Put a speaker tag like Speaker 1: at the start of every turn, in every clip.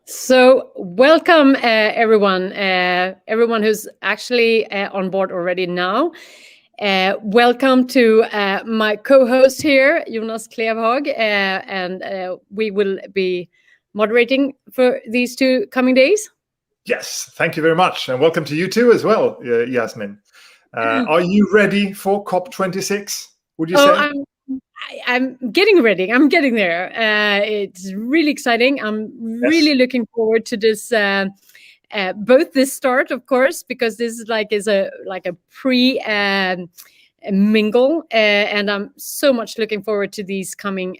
Speaker 1: So, welcome everyone who's actually on board already now. Welcome to my co-host here, Jonas Klevhag, and we will be moderating for these 2 coming days.
Speaker 2: Yes, thank you very much, and welcome to you too as well, Yasmin. Are you ready for COP26? Would you say?
Speaker 1: I'm getting ready. I'm getting there. It's really exciting. I'm really looking forward to this. Both this start, of course, because this is like a pre mingle, and I'm so much looking forward to these coming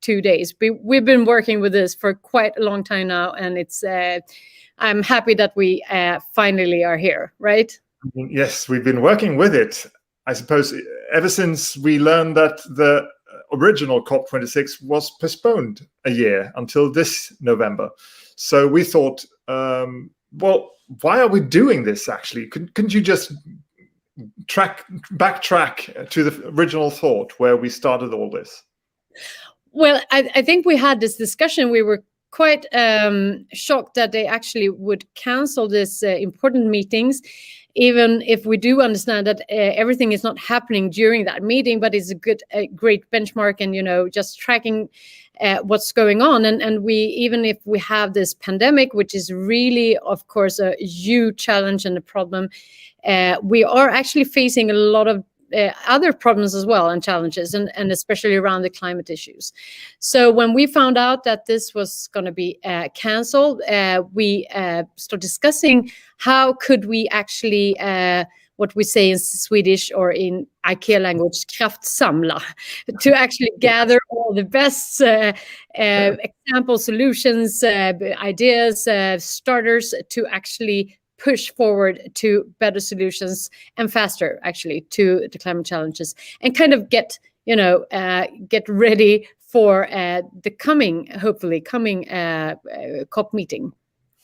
Speaker 1: 2 days. We've been working with this for quite a long time now, and it's. I'm happy that we finally are here. Right?
Speaker 2: Yes, we've been working with it, I suppose, ever since we learned that the original COP26 was postponed a year until this November. So we thought, well, why are we doing this actually? Couldn't you just backtrack to the original thought where we started all this?
Speaker 1: Well, I think we had this discussion. We were quite shocked that they actually would cancel this important meetings, even if we do understand that everything is not happening during that meeting, but it's a great benchmark, and just tracking what's going on. And we, even if we have this pandemic, which is really, of course, a huge challenge and a problem, we are actually facing a lot of other problems as well and challenges, and especially around the climate issues. So when we found out that this was going to be cancelled, we started discussing how could we actually, what we say in Swedish or in IKEA language, kraftsamla, to actually gather all the best example solutions, ideas, starters to actually push forward to better solutions and faster actually to the climate challenges, and kind of get ready for the hopefully coming COP meeting.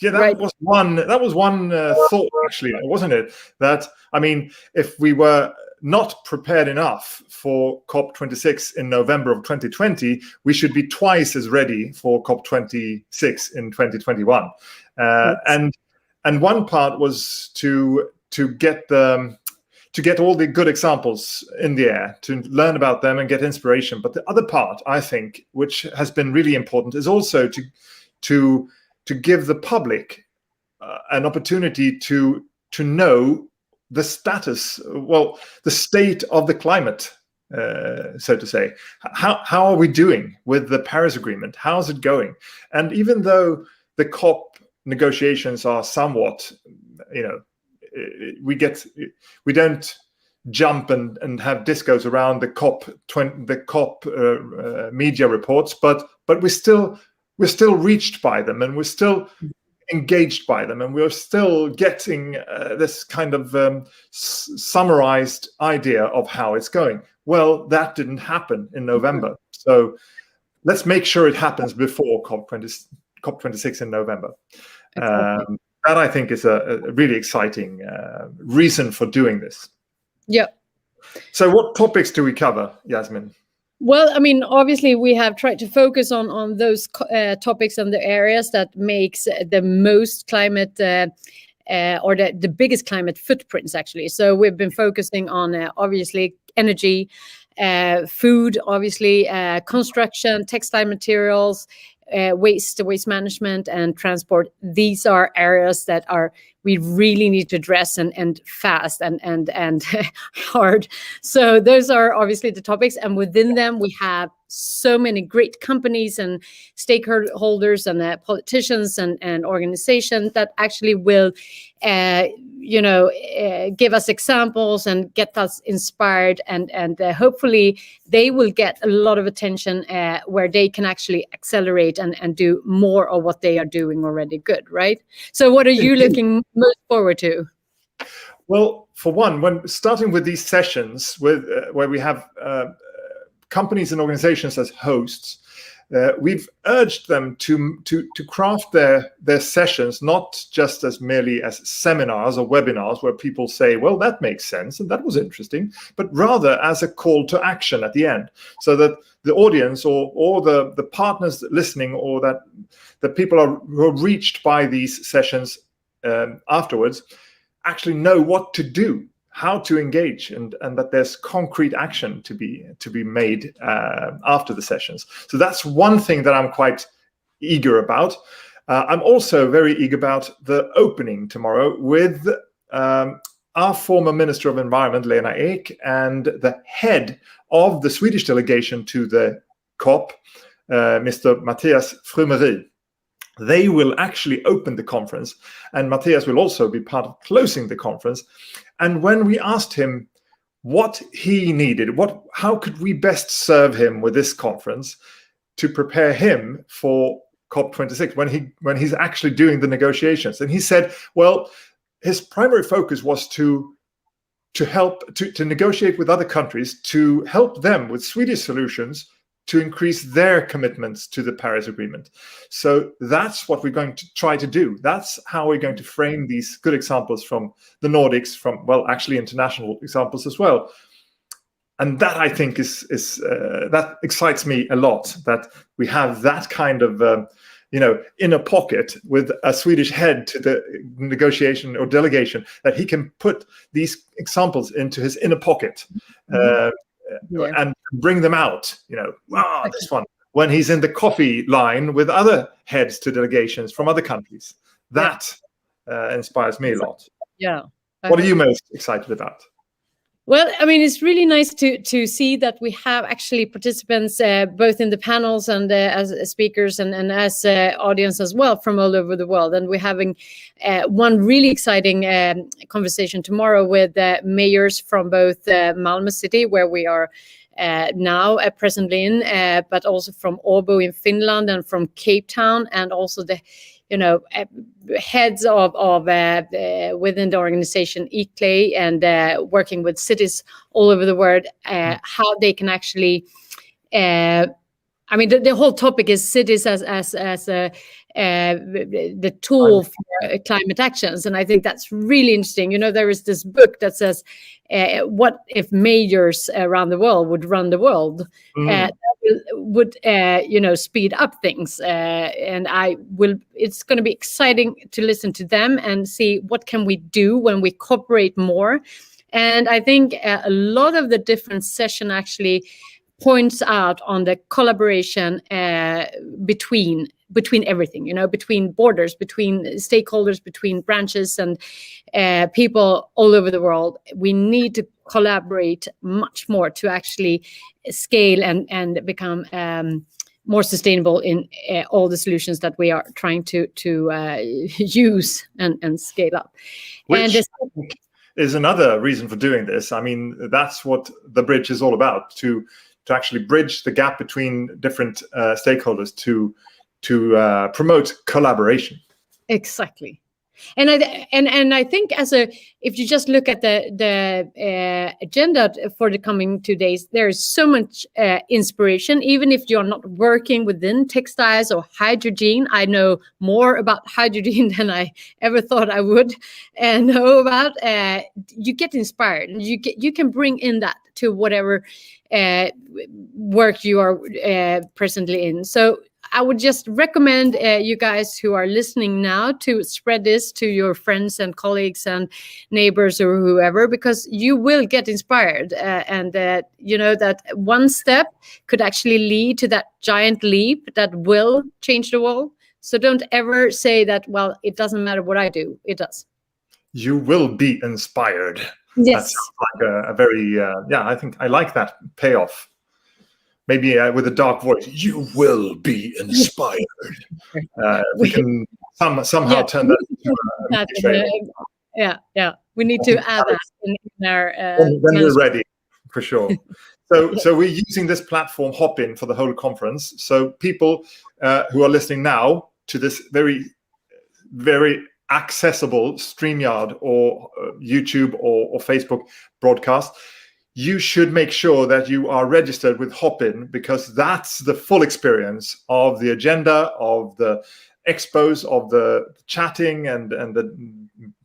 Speaker 2: Yeah, that was one thought actually, wasn't it? That, I mean, if we were not prepared enough for COP26 in November of 2020, we should be twice as ready for COP26 in 2021. And one part was to get all the good examples in the air, to learn about them and get inspiration. But the other part, I think, which has been really important, is also to give the public an opportunity to know the status, the state of the climate, so to say. How are we doing with the Paris Agreement? How's it going? And even though the COP negotiations are somewhat, we don't jump and have discos around the COP media reports, but we're still reached by them, and we're still engaged by them, and we're still getting this kind of summarized idea of how it's going. Well, that didn't happen in November, so let's make sure it happens before COP26 in November.
Speaker 1: Exactly.
Speaker 2: That, I think, is a really exciting reason for doing this.
Speaker 1: Yeah.
Speaker 2: So what topics do we cover, Yasmin?
Speaker 1: Well, I mean, obviously, we have tried to focus on those topics and the areas that makes the most climate or the biggest climate footprints, actually. So we've been focusing on, obviously, energy, food, obviously, construction, textile materials, waste management, and transport. These are areas that we really need to address and fast and hard. So those are obviously the topics, and within them we have so many great companies and stakeholders and politicians and organizations that actually will give us examples and get us inspired, and hopefully they will get a lot of attention where they can actually accelerate and do more of what they are doing already good, right? So what are you looking most forward to?
Speaker 2: Well, for one, when starting with these sessions where we have companies and organizations as hosts, we've urged them to craft their sessions not just as merely as seminars or webinars where people say, well, that makes sense and that was interesting, but rather as a call to action at the end, so that the audience or the partners listening, or that the people who are reached by these sessions afterwards actually know what to do, how to engage, and that there's concrete action to be made after the sessions. So that's one thing that I'm quite eager about. I'm also very eager about the opening tomorrow with our former Minister of Environment, Lena Ek, and the head of the Swedish delegation to the COP, Mr. Mathias Frumery. They will actually open the conference, and Matthias will also be part of closing the conference. And when we asked him what he needed, how could we best serve him with this conference to prepare him for COP26 when he's actually doing the negotiations, and he said, well, his primary focus was to help to negotiate with other countries to help them with Swedish solutions to increase their commitments to the Paris Agreement. So that's what we're going to try to do. That's how we're going to frame these good examples from the Nordics, from, well, actually international examples as well. And that, I think, is that excites me a lot, that we have that kind of in a pocket with a Swedish head to the negotiation or delegation, that he can put these examples into his inner pocket. And bring them out, this one, when he's in the coffee line with other heads to delegations from other countries. That inspires me a lot.
Speaker 1: Yeah.
Speaker 2: What are you most excited about?
Speaker 1: Well, I mean, it's really nice to see that we have actually participants both in the panels and as speakers and as audience as well from all over the world. And we're having one really exciting conversation tomorrow with mayors from both Malmö City, where we are now presently in, but also from Åbo in Finland and from Cape Town, and also the heads of within the organization ICLEI, and working with cities all over the world, how they can actually the whole topic is cities as the tool for climate actions, and I think that's really interesting. There is this book that says what if mayors around the world would run the world. That would speed up things, and it's going to be exciting to listen to them and see what can we do when we cooperate more. And I think a lot of the different session actually points out on the collaboration between everything, between borders, between stakeholders, between branches and people all over the world. We need to collaborate much more to actually scale and become more sustainable in all the solutions that we are trying to use and scale up.
Speaker 2: Which is another reason for doing this. I mean, that's what the bridge is all about, to actually bridge the gap between different stakeholders to promote collaboration. Exactly.
Speaker 1: And I think if you just look at the agenda for the coming 2 days, there is so much inspiration. Even if you're not working within textiles or hydrogen, I know more about hydrogen than I ever thought I would know about. You get inspired, and you can bring in that to whatever work you are presently in. So I would just recommend you guys who are listening now to spread this to your friends and colleagues and neighbors or whoever, because you will get inspired, and that one step could actually lead to that giant leap that will change the world. So don't ever say that, well, it doesn't matter what I do. It does.
Speaker 2: You will be inspired.
Speaker 1: Yes.
Speaker 2: That's like a very, I think I like that payoff. Maybe with a dark voice, you will be inspired. We can somehow turn that into
Speaker 1: we need to add that in our...
Speaker 2: when we're ready, for sure. So we're using this platform, Hopin, for the whole conference. So people who are listening now to this very, very accessible StreamYard or YouTube or Facebook broadcast, you should make sure that you are registered with Hopin, because that's the full experience of the agenda, of the expos, of the chatting and the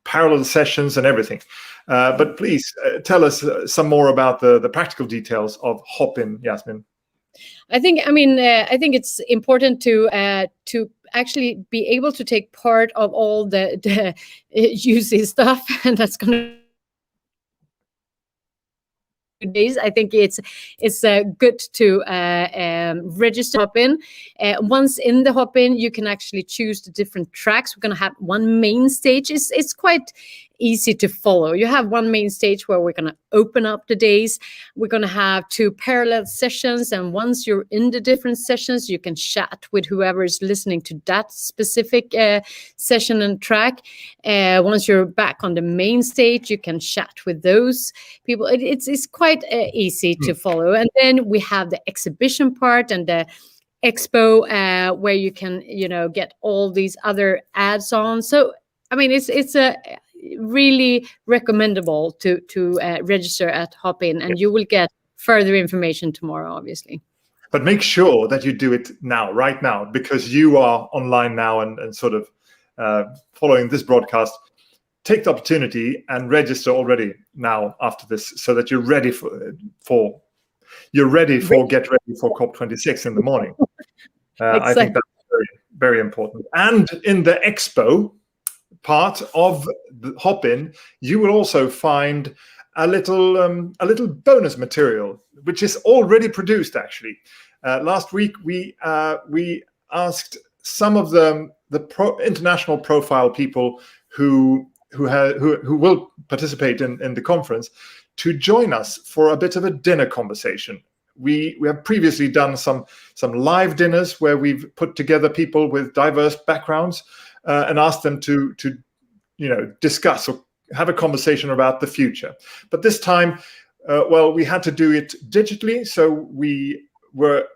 Speaker 2: parallel sessions and everything. But please tell us some more about the practical details of Hopin, Yasmin.
Speaker 1: I think it's important to actually be able to take part of all the juicy stuff, and that's going to days. I think it's good to register Hopin. Once in the Hopin, you can actually choose the different tracks. We're going to have one main stage. It's quite easy to follow. You have one main stage where we're going to open up the days. We're going to have 2 parallel sessions, and once you're in the different sessions, you can chat with whoever is listening to that specific session and track. Once you're back on the main stage, you can chat with those people. It's quite easy to follow. And then we have the exhibition part and the expo where you can get all these other ads on. So it's a really recommendable to register at Hopin, and you will get further information tomorrow, obviously.
Speaker 2: But make sure that you do it now, right now, because you are online now and sort of following this broadcast. Take the opportunity and register already now after this, so that you're ready for get ready for COP26 in the morning. Exactly. I think that's very, very important. And in the expo part of the Hopin, you will also find a little bonus material, which is already produced. Actually, last week we asked some of the international profile people who will participate in the conference to join us for a bit of a dinner conversation. We have previously done some live dinners where we've put together people with diverse backgrounds and asked them to discuss or have a conversation about the future. But this time, we had to do it digitally, so we were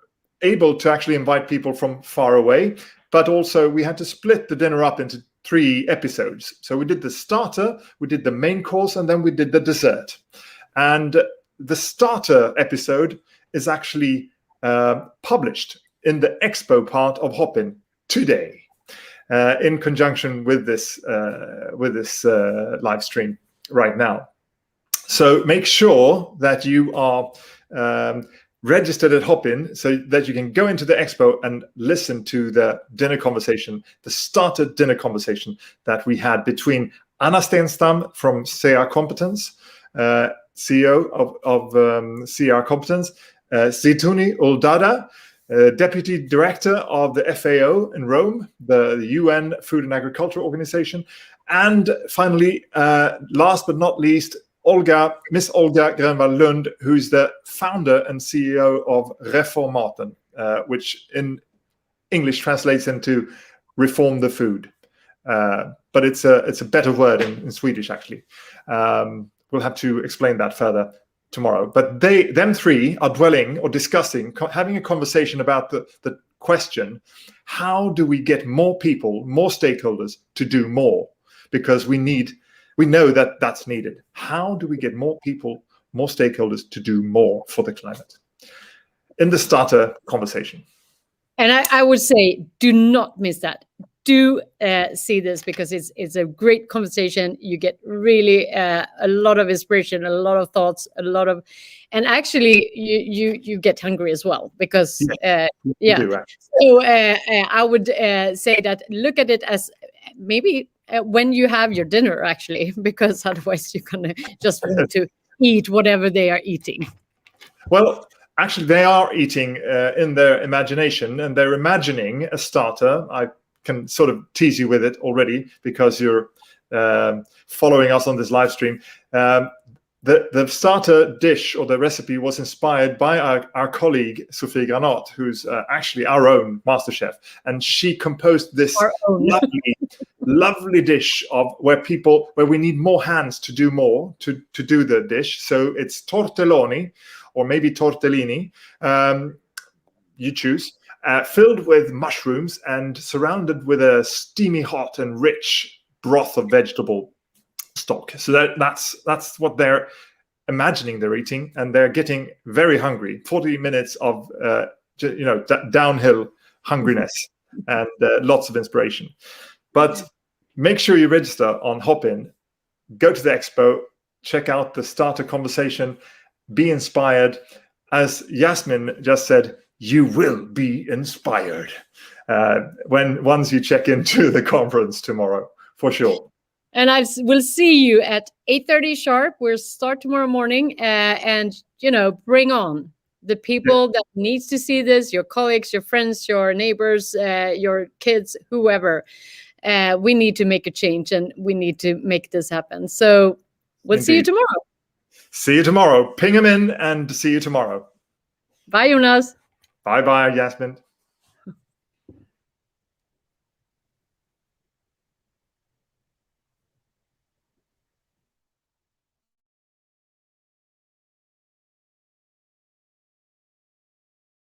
Speaker 2: able to actually invite people from far away, but also we had to split the dinner up into 3 episodes. So we did the starter, we did the main course, and then we did the dessert. And the starter episode is actually published in the expo part of Hopin today, in conjunction with this live stream right now. So make sure that you are registered at Hopin, so that you can go into the expo and listen to the dinner conversation, the starter dinner conversation that we had between Anna Stenstam from CR Competence, CEO of CR Competence, Zitouni Uldada, Deputy Director of the FAO in Rome, the UN Food and Agriculture Organization, and finally, last but not least, Miss Olga Grönvall-Lund, who's the founder and CEO of Reformaten, which in English translates into reform the food. But it's a better word in Swedish, actually. We'll have to explain that further tomorrow. But them 3 are dwelling or discussing, having a conversation about the question, how do we get more people, more stakeholders to do more? Because we know that that's needed. How do we get more people, more stakeholders to do more for the climate? In the starter conversation.
Speaker 1: And I would say, do not miss that. Do see this, because it's a great conversation. You get really a lot of inspiration, a lot of thoughts, and actually you get hungry as well, because So I would say that look at it as maybe when you have your dinner, actually, because otherwise you're gonna just want to eat whatever they are eating.
Speaker 2: Well, actually, they are eating in their imagination, and they're imagining a starter. I can sort of tease you with it already, because you're following us on this live stream. The starter dish or the recipe was inspired by our colleague Sophie Granat, who's actually our own master chef, and she composed this lovely dish of where we need more hands to do more to do the dish. So it's tortelloni, or maybe tortellini, you choose. Filled with mushrooms and surrounded with a steamy hot and rich broth of vegetable stock. So that's what they're imagining they're eating, and they're getting very hungry. 40 minutes of downhill hungriness and lots of inspiration. But make sure you register on Hopin. Go to the expo, check out the starter conversation, be inspired. As Yasmin just said, you will be inspired once you check into the conference tomorrow, for sure.
Speaker 1: And we'll see you at 8:30 sharp. We'll start tomorrow morning, and bring on the people that needs to see this, your colleagues, your friends, your neighbors, your kids, whoever. We need to make a change, and we need to make this happen. So we'll see you tomorrow.
Speaker 2: See you tomorrow. Ping them in and see you tomorrow.
Speaker 1: Bye, Jonas.
Speaker 2: Bye-bye, Yasmin.